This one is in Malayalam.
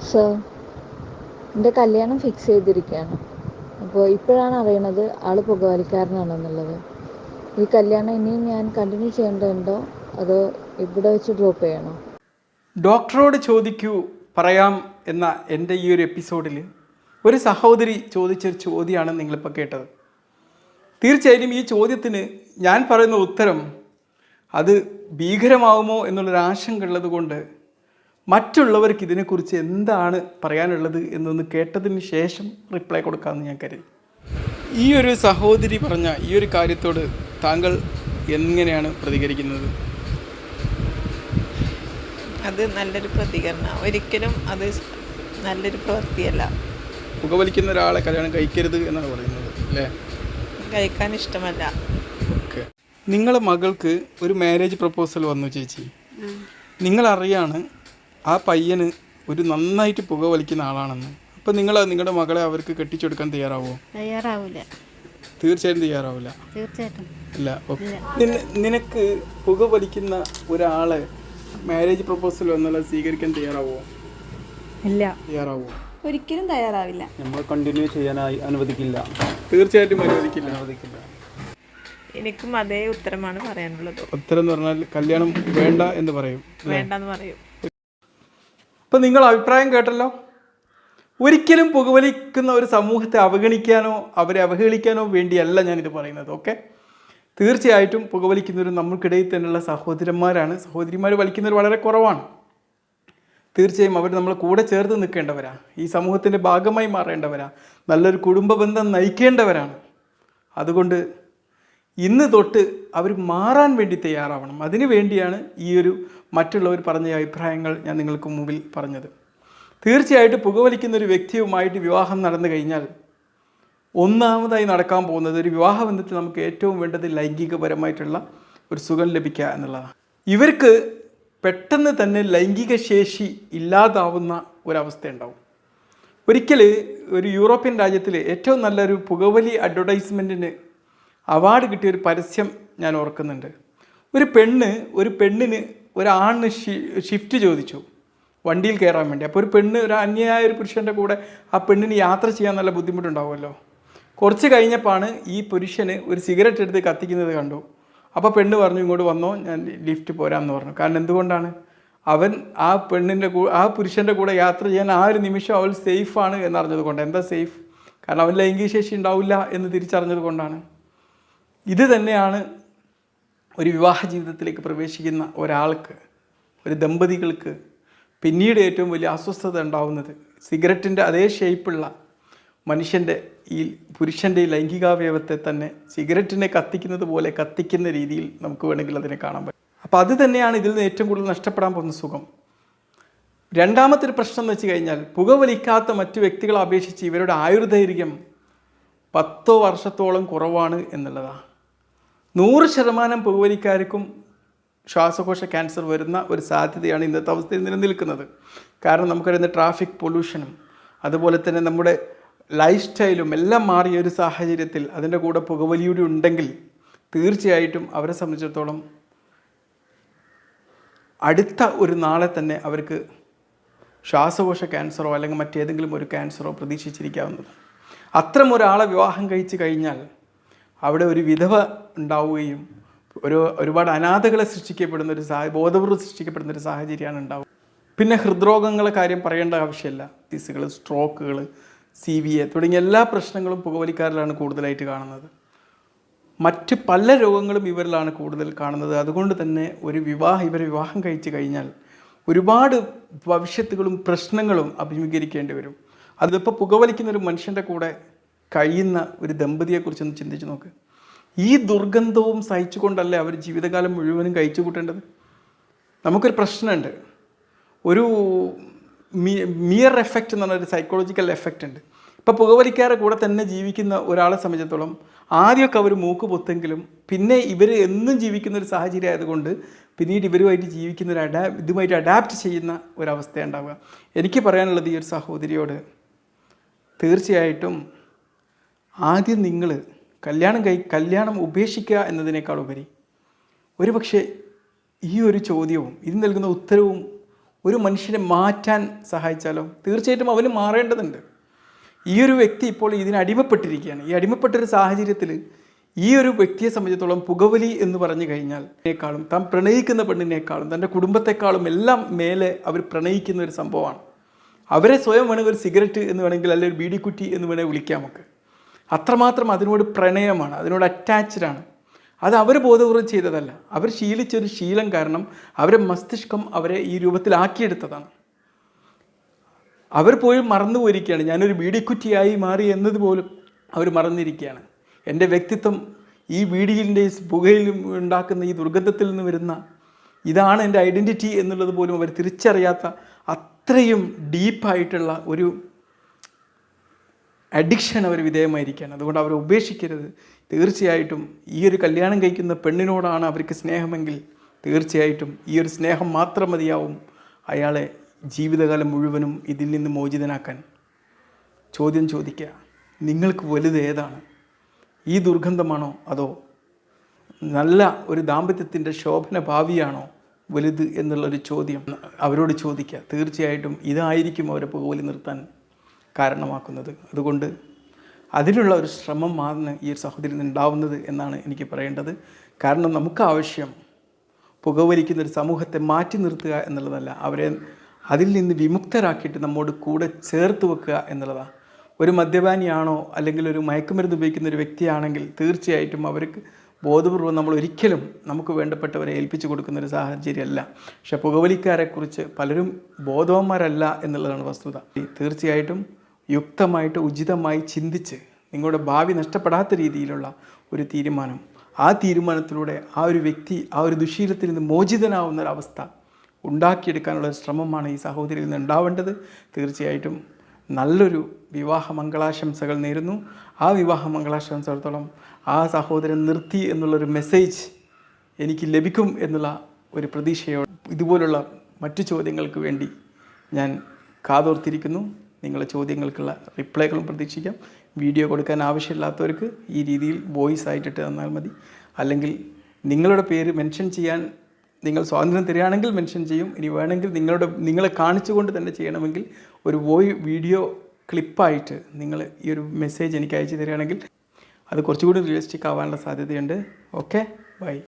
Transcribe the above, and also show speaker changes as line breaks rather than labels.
സോ എൻ്റെ കല്യാണം ഫിക്സ് ചെയ്തിരിക്കുകയാണ്. അപ്പോൾ ഇപ്പോഴാണ് അറിയണത് ആൾ പുകവലിക്കാരനാണെന്നുള്ളത്. ഈ കല്യാണം ഇനിയും ഞാൻ കണ്ടിന്യൂ ചെയ്യേണ്ടതുണ്ടോ അതോ ഇവിടെ വെച്ച് ഡ്രോപ്പ് ചെയ്യണോ?
ഡോക്ടറോട് ചോദിക്കൂ പറയാം എന്ന എൻ്റെ ഈ ഒരു എപ്പിസോഡിൽ ഒരു സഹോദരി ചോദിച്ചൊരു ചോദ്യമാണ് നിങ്ങളിപ്പോൾ കേട്ടത്. തീർച്ചയായും ഈ ചോദ്യത്തിന് ഞാൻ പറയുന്ന ഉത്തരം അത് ഭീകരമാവുമോ എന്നുള്ളൊരു ആശങ്ക ഉള്ളത് കൊണ്ട് മറ്റുള്ളവർക്ക് ഇതിനെക്കുറിച്ച് എന്താണ് പറയാനുള്ളത് എന്നൊന്ന് കേട്ടതിന് ശേഷം റിപ്ലൈ കൊടുക്കാമെന്ന് ഞാൻ കരുതി. ഈ ഒരു സഹോദരി പറഞ്ഞ ഈ ഒരു കാര്യത്തോട് താങ്കൾ എങ്ങനെയാണ് പ്രതികരിക്കുന്നത്?
അത് നല്ലൊരു പ്രതികരണം, ഒരിക്കലും അത് നല്ലൊരു പ്രവൃത്തിയല്ല.
പുകവലിക്കുന്ന ഒരാളെ കല്യാണം കഴിക്കരുത് എന്നാണ് പറയുന്നത് അല്ലേ?
കഴിക്കാൻ ഇഷ്ടമല്ല.
ഓക്കെ, നിങ്ങളെ മകൾക്ക് ഒരു മാരേജ് പ്രപ്പോസൽ വന്നു ചേച്ചി. നിങ്ങളറിയാണ് ആ പയ്യന് ഒരു നന്നായിട്ട് പുകവലിക്കുന്ന ആളാണെന്ന്. അപ്പം നിങ്ങൾ നിങ്ങളുടെ മകളെ അവർക്ക് കെട്ടിച്ചെടുക്കാൻ തയ്യാറാവുമോ?
തയ്യാറാവില്ല.
തീർച്ചയായും തയ്യാറാവില്ല.
തീർച്ചയായിട്ടും
ഇല്ല. ഓക്കെ, നിനക്ക് പുകവലിക്കുന്ന ഒരാളെ മാരേജ് പ്രപ്പോസൽ വന്നാൽ സ്വീകരിക്കാൻ തയ്യാറാവുമോ?
ഇല്ല.
തയ്യാറാവുമോ?
ഒരിക്കലും തയ്യാറാവില്ല.
നമ്മൾ കണ്ടിന്യൂ ചെയ്യാനായി അനുവദിക്കില്ല.
തീർച്ചയായിട്ടും അനുവദിക്കില്ല.
എനിക്കും അതേ ഉത്തരമാണ് പറയാനുള്ളത്.
ഉത്തരം എന്ന് പറഞ്ഞാൽ കല്യാണം വേണ്ട എന്ന് പറയും.
വേണ്ടെന്ന് പറയും.
അപ്പം നിങ്ങൾ അഭിപ്രായം കേട്ടല്ലോ. ഒരിക്കലും പുകവലിക്കുന്ന ഒരു സമൂഹത്തെ അവഗണിക്കാനോ അവരെ അവഹേളിക്കാനോ വേണ്ടിയല്ല ഞാനിത് പറയുന്നത്. ഓക്കെ, തീർച്ചയായിട്ടും പുകവലിക്കുന്നവർ നമ്മൾക്കിടയിൽ തന്നെയുള്ള സഹോദരന്മാരാണ്. സഹോദരിമാർ വലിക്കുന്നവർ വളരെ കുറവാണ്. തീർച്ചയായും അവർ നമ്മളെ കൂടെ ചേർത്ത് നിൽക്കേണ്ടവരാ, ഈ സമൂഹത്തിൻ്റെ ഭാഗമായി മാറേണ്ടവരാ, നല്ലൊരു കുടുംബ ബന്ധം നയിക്കേണ്ടവരാണ്. അതുകൊണ്ട് ഇന്ന് തൊട്ട് അവർ മാറാൻ വേണ്ടി തയ്യാറാവണം. അതിനു വേണ്ടിയാണ് ഈ ഒരു മറ്റുള്ളവർ പറഞ്ഞ അഭിപ്രായങ്ങൾ ഞാൻ നിങ്ങൾക്ക് മുമ്പിൽ പറഞ്ഞത്. തീർച്ചയായിട്ടും പുകവലിക്കുന്ന ഒരു വ്യക്തിയുമായിട്ട് വിവാഹം നടന്നു കഴിഞ്ഞാൽ ഒന്നാമതായി നടക്കാൻ പോകുന്നത്, ഒരു വിവാഹബന്ധത്തിൽ നമുക്ക് ഏറ്റവും വേണ്ടത് ലൈംഗികപരമായിട്ടുള്ള ഒരു സുഖം ലഭിക്കുക എന്നുള്ളതാണ്. ഇവർക്ക് പെട്ടെന്ന് തന്നെ ലൈംഗിക ശേഷി ഇല്ലാതാവുന്ന ഒരവസ്ഥ ഉണ്ടാവും. ഒരിക്കൽ ഒരു യൂറോപ്യൻ രാജ്യത്തിൽ ഏറ്റവും നല്ലൊരു പുകവലി അഡ്വർടൈസ്മെൻറ്റിന് അവാർഡ് കിട്ടിയ ഒരു പരസ്യം ഞാൻ ഓർക്കുന്നുണ്ട്. ഒരു പെണ്ണിന് ഒരാണിന് ഷിഫ്റ്റ് ചോദിച്ചു വണ്ടിയിൽ കയറാൻ വേണ്ടി. അപ്പോൾ ഒരു പെണ്ണ്, ഒരു അന്യായ ഒരു പുരുഷൻ്റെ കൂടെ ആ പെണ്ണിന് യാത്ര ചെയ്യാൻ നല്ല ബുദ്ധിമുട്ടുണ്ടാവുമല്ലോ. കുറച്ച് കഴിഞ്ഞപ്പോഴാണ് ഈ പുരുഷന് ഒരു സിഗരറ്റ് എടുത്ത് കത്തിക്കുന്നത് കണ്ടു. അപ്പോൾ പെണ്ണ് പറഞ്ഞു, ഇങ്ങോട്ട് വന്നോ, ഞാൻ ലിഫ്റ്റ് പോരാമെന്ന് പറഞ്ഞു. കാരണം എന്തുകൊണ്ടാണ്? അവൻ ആ പുരുഷൻ്റെ കൂടെ യാത്ര ചെയ്യാൻ ആ ഒരു നിമിഷം അവൾ സേഫാണ് എന്നറിഞ്ഞത് കൊണ്ട്. എന്താ സേഫ്? കാരണം അവൻ ലൈംഗിക ശേഷി ഉണ്ടാവില്ല എന്ന് തിരിച്ചറിഞ്ഞത് കൊണ്ടാണ്. ഇത് തന്നെയാണ് ഒരു വിവാഹ ജീവിതത്തിലേക്ക് പ്രവേശിക്കുന്ന ഒരാൾക്ക്, ഒരു ദമ്പതികൾക്ക് പിന്നീട് ഏറ്റവും വലിയ അസ്വസ്ഥത ഉണ്ടാവുന്നത്. സിഗരറ്റിൻ്റെ അതേ ഷേപ്പുള്ള മനുഷ്യൻ്റെ ഈ പുരുഷൻ്റെ ഈ ലൈംഗികാവയവത്തെ തന്നെ സിഗരറ്റിനെ കത്തിക്കുന്നത് പോലെ കത്തിക്കുന്ന രീതിയിൽ നമുക്ക് വേണമെങ്കിൽ അതിനെ കാണാൻ പറ്റും. അപ്പോൾ അത് തന്നെയാണ് ഇതിൽ നിന്ന് ഏറ്റവും കൂടുതൽ നഷ്ടപ്പെടാൻ പോകുന്ന സുഖം. രണ്ടാമത്തെ ഒരു പ്രശ്നം എന്ന് വെച്ച് കഴിഞ്ഞാൽ, പുകവലിക്കാത്ത മറ്റു വ്യക്തികളെ അപേക്ഷിച്ച് ഇവരുടെ ആയുർദൈർഘ്യം 10 വർഷത്തോളം കുറവാണ് എന്നുള്ളതാണ്. 100% പുകവലിക്കാർക്കും ശ്വാസകോശ ക്യാൻസർ വരുന്ന ഒരു സാധ്യതയാണ് ഇന്നത്തെ അവസ്ഥയിൽ നിലനിൽക്കുന്നത്. കാരണം നമുക്കറിയുന്ന ട്രാഫിക് പൊല്യൂഷനും അതുപോലെ തന്നെ നമ്മുടെ ലൈഫ് സ്റ്റൈലും എല്ലാം മാറിയ ഒരു സാഹചര്യത്തിൽ അതിൻ്റെ കൂടെ പുകവലിയൂടെ ഉണ്ടെങ്കിൽ തീർച്ചയായിട്ടും അവരെ സംബന്ധിച്ചിടത്തോളം അടുത്ത ഒരു നാളെ തന്നെ അവർക്ക് ശ്വാസകോശ ക്യാൻസറോ അല്ലെങ്കിൽ മറ്റേതെങ്കിലും ഒരു ക്യാൻസറോ പ്രതീക്ഷിച്ചിരിക്കാവുന്നതാണ്. അത്തരം ഒരാളെ വിവാഹം കഴിച്ച് കഴിഞ്ഞാൽ അവിടെ ഒരു വിധവ ഉണ്ടാവുകയും ഒരുപാട് അനാഥകളെ സൃഷ്ടിക്കപ്പെടുന്ന ഒരു ബോധപൂർവ്വം സൃഷ്ടിക്കപ്പെടുന്ന ഒരു സാഹചര്യമാണ് ഉണ്ടാവുക. പിന്നെ ഹൃദ്രോഗങ്ങളെ കാര്യം പറയേണ്ട ആവശ്യമില്ല. ഡിസീസുകൾ, സ്ട്രോക്കുകൾ, CVA തുടങ്ങിയ എല്ലാ പ്രശ്നങ്ങളും പുകവലിക്കാരിലാണ് കൂടുതലായിട്ട് കാണുന്നത്. മറ്റ് പല രോഗങ്ങളും ഇവരിലാണ് കൂടുതൽ കാണുന്നത്. അതുകൊണ്ട് തന്നെ ഇവരെ വിവാഹം കഴിച്ച് കഴിഞ്ഞാൽ ഒരുപാട് ഭവിഷ്യത്തുകളും പ്രശ്നങ്ങളും അഭിമുഖീകരിക്കേണ്ടി വരും. അതിപ്പോൾ പുകവലിക്കുന്ന ഒരു മനുഷ്യൻ്റെ കൂടെ കഴിയുന്ന ഒരു ദമ്പതിയെക്കുറിച്ചൊന്ന് ചിന്തിച്ച് നോക്ക്. ഈ ദുർഗന്ധവും സഹിച്ചുകൊണ്ടല്ലേ അവർ ജീവിതകാലം മുഴുവനും കഴിച്ചു കൂട്ടേണ്ടത്? നമുക്കൊരു പ്രശ്നമുണ്ട്. ഒരു മിയർ എഫക്റ്റ് എന്ന് പറഞ്ഞൊരു സൈക്കോളജിക്കൽ എഫക്റ്റ് ഉണ്ട്. ഇപ്പോൾ പുകവലിക്കാരെ കൂടെ തന്നെ ജീവിക്കുന്ന ഒരാളെ സംബന്ധിച്ചിടത്തോളം ആദ്യമൊക്കെ അവർ മൂക്ക് പൊത്തെങ്കിലും പിന്നെ ഇവർ എന്നും ജീവിക്കുന്ന ഒരു സാഹചര്യം ആയതുകൊണ്ട് പിന്നീട് ഇവരുമായിട്ട് ജീവിക്കുന്ന ഇതുമായിട്ട് അഡാപ്റ്റ് ചെയ്യുന്ന ഒരവസ്ഥ ഉണ്ടാവുക. എനിക്ക് പറയാനുള്ളത് ഈ ഒരു സഹോദരിയോട്, തീർച്ചയായിട്ടും ആദ്യം നിങ്ങൾ കല്യാണം ഉപേക്ഷിക്കുക എന്നതിനേക്കാൾ ഉപരി ഒരുപക്ഷെ ഈ ഒരു ചോദ്യവും ഇത് നൽകുന്ന ഉത്തരവും ഒരു മനുഷ്യനെ മാറ്റാൻ സഹായിച്ചാലോ? തീർച്ചയായിട്ടും അവന് മാറേണ്ടതുണ്ട്. ഈ ഒരു വ്യക്തി ഇപ്പോൾ ഇതിന് അടിമപ്പെട്ടിരിക്കുകയാണ്. ഈ അടിമപ്പെട്ടൊരു സാഹചര്യത്തിൽ ഈ ഒരു വ്യക്തിയെ സംബന്ധിച്ചിടത്തോളം പുകവലി എന്ന് പറഞ്ഞു കഴിഞ്ഞാൽ േക്കാളും താൻ പ്രണയിക്കുന്ന പെണ്ണിനേക്കാളും തൻ്റെ കുടുംബത്തെക്കാളും എല്ലാം മേലെ അവർ പ്രണയിക്കുന്ന ഒരു സംഭവമാണ്. അവരെ സ്വയം വേണമെങ്കിൽ ഒരു സിഗരറ്റ് എന്ന് വേണമെങ്കിൽ, അല്ലെങ്കിൽ ഒരു ബീഡിക്കുറ്റി എന്ന് വേണമെങ്കിൽ വിളിക്കാം നമുക്ക്. അത്രമാത്രം അതിനോട് പ്രണയമാണ്, അതിനോട് അറ്റാച്ച്ഡാണ്. അത് അവർ ബോധപൂർവ്വം ചെയ്തതല്ല, അവർ ശീലിച്ചൊരു ശീലം കാരണം അവരെ മസ്തിഷ്കം അവരെ ഈ രൂപത്തിലാക്കിയെടുത്തതാണ്. അവർ പോയി മറന്നു പോയിരിക്കുകയാണ്. ഞാനൊരു ബീഡിക്കുറ്റിയായി മാറി എന്നതുപോലും അവർ മറന്നിരിക്കുകയാണ്. എൻ്റെ വ്യക്തിത്വം ഈ ബീഡിയിൻ്റെ പുകയിലും ഉണ്ടാക്കുന്ന ഈ ദുർഗന്ധത്തിൽ നിന്ന് വരുന്ന ഇതാണ് എൻ്റെ ഐഡൻറ്റിറ്റി എന്നുള്ളത് പോലും അവർ തിരിച്ചറിയാത്ത അത്രയും ഡീപ്പായിട്ടുള്ള ഒരു അഡിക്ഷൻ അവർ വിധേയമായിരിക്കുകയാണ്. അതുകൊണ്ട് അവരെ ഉപേക്ഷിക്കരുത്. തീർച്ചയായിട്ടും ഈ ഒരു കല്യാണം കഴിക്കുന്ന പെണ്ണിനോടാണ് അവർക്ക് സ്നേഹമെങ്കിൽ തീർച്ചയായിട്ടും ഈ ഒരു സ്നേഹം മാത്രം മതിയാവും അയാളെ ജീവിതകാലം മുഴുവനും ഇതിൽ നിന്ന് മോചിതനാക്കാൻ. ചോദ്യം ചോദിക്കുക, നിങ്ങൾക്ക് വലുത് ഏതാണ്? ഈ ദുർഗന്ധമാണോ അതോ നല്ല ഒരു ദാമ്പത്യത്തിൻ്റെ ശോഭന ഭാവിയാണോ വലുത് എന്നുള്ളൊരു ചോദ്യം അവരോട് ചോദിക്കുക. തീർച്ചയായിട്ടും ഇതായിരിക്കും അവരെ പുകവലി നിർത്താൻ കാരണമാക്കുന്നത്. അതുകൊണ്ട് അതിനുള്ള ഒരു ശ്രമമാണ് ഈ ഒരു സഹോദരിയിൽ ഉണ്ടാവുന്നത് എന്നാണ് എനിക്ക് പറയേണ്ടത്. കാരണം നമുക്ക് ആവശ്യം പുകവലിക്കുന്നൊരു സമൂഹത്തെ മാറ്റി നിർത്തുക എന്നുള്ളതല്ല, അവരെ അതിൽ നിന്ന് വിമുക്തരാക്കിയിട്ട് നമ്മോട് കൂടെ ചേർത്ത് വെക്കുക എന്നുള്ളതാണ്. ഒരു മദ്യപാനിയാണോ അല്ലെങ്കിൽ ഒരു മയക്കുമരുന്ന് ഉപയോഗിക്കുന്ന ഒരു വ്യക്തിയാണെങ്കിൽ തീർച്ചയായിട്ടും അവർക്ക് ബോധപൂർവ്വം നമ്മൾ ഒരിക്കലും നമുക്ക് വേണ്ടപ്പെട്ടവരെ ഏൽപ്പിച്ചു കൊടുക്കുന്നൊരു സാഹചര്യമല്ല. പക്ഷെ പുകവലിക്കാരെക്കുറിച്ച് പലരും ബോധവാന്മാരല്ല എന്നുള്ളതാണ് വസ്തുത. തീർച്ചയായിട്ടും യുക്തമായിട്ട് ഉചിതമായി ചിന്തിച്ച് നിങ്ങളുടെ ഭാവി നഷ്ടപ്പെടാത്ത രീതിയിലുള്ള ഒരു തീരുമാനം, ആ തീരുമാനത്തിലൂടെ ആ ഒരു വ്യക്തി ആ ഒരു ദുശീലത്തിൽ നിന്ന് മോചിതനാവുന്നൊരവസ്ഥ ഉണ്ടാക്കിയെടുക്കാനുള്ള ശ്രമമാണ് ഈ സഹോദരിയിൽ നിന്ന് ഉണ്ടാവേണ്ടത്. തീർച്ചയായിട്ടും നല്ലൊരു വിവാഹ മംഗളാശംസകൾ നേരുന്നു. ആ വിവാഹ മംഗളാശംസകളത്തോളം ആ സഹോദരൻ നിർത്തി എന്നുള്ളൊരു മെസ്സേജ് എനിക്ക് ലഭിക്കും എന്നുള്ള ഒരു പ്രതീക്ഷയോടെ ഇതുപോലുള്ള മറ്റു ചോദ്യങ്ങൾക്ക് വേണ്ടി ഞാൻ കാതോർത്തിരിക്കുന്നു. നിങ്ങളുടെ ചോദ്യങ്ങൾക്കുള്ള റിപ്ലൈകളും പ്രതീക്ഷിക്കാം. വീഡിയോ കൊടുക്കാൻ ആവശ്യമില്ലാത്തവർക്ക് ഈ രീതിയിൽ വോയിസ് ആയിട്ടിട്ട് തന്നാൽ മതി. അല്ലെങ്കിൽ നിങ്ങളുടെ പേര് മെൻഷൻ ചെയ്യാൻ നിങ്ങൾ സ്വാതന്ത്ര്യം തരികയാണെങ്കിൽ മെൻഷൻ ചെയ്യും. ഇനി വേണമെങ്കിൽ നിങ്ങളെ കാണിച്ചുകൊണ്ട് തന്നെ ചെയ്യണമെങ്കിൽ ഒരു വീഡിയോ ക്ലിപ്പായിട്ട് നിങ്ങൾ ഈ ഒരു മെസ്സേജ് എനിക്ക് അയച്ചു തരികയാണെങ്കിൽ അത് കുറച്ചുകൂടി റിയലിസ്റ്റിക് ആവാനുള്ള സാധ്യതയുണ്ട്. Okay, by.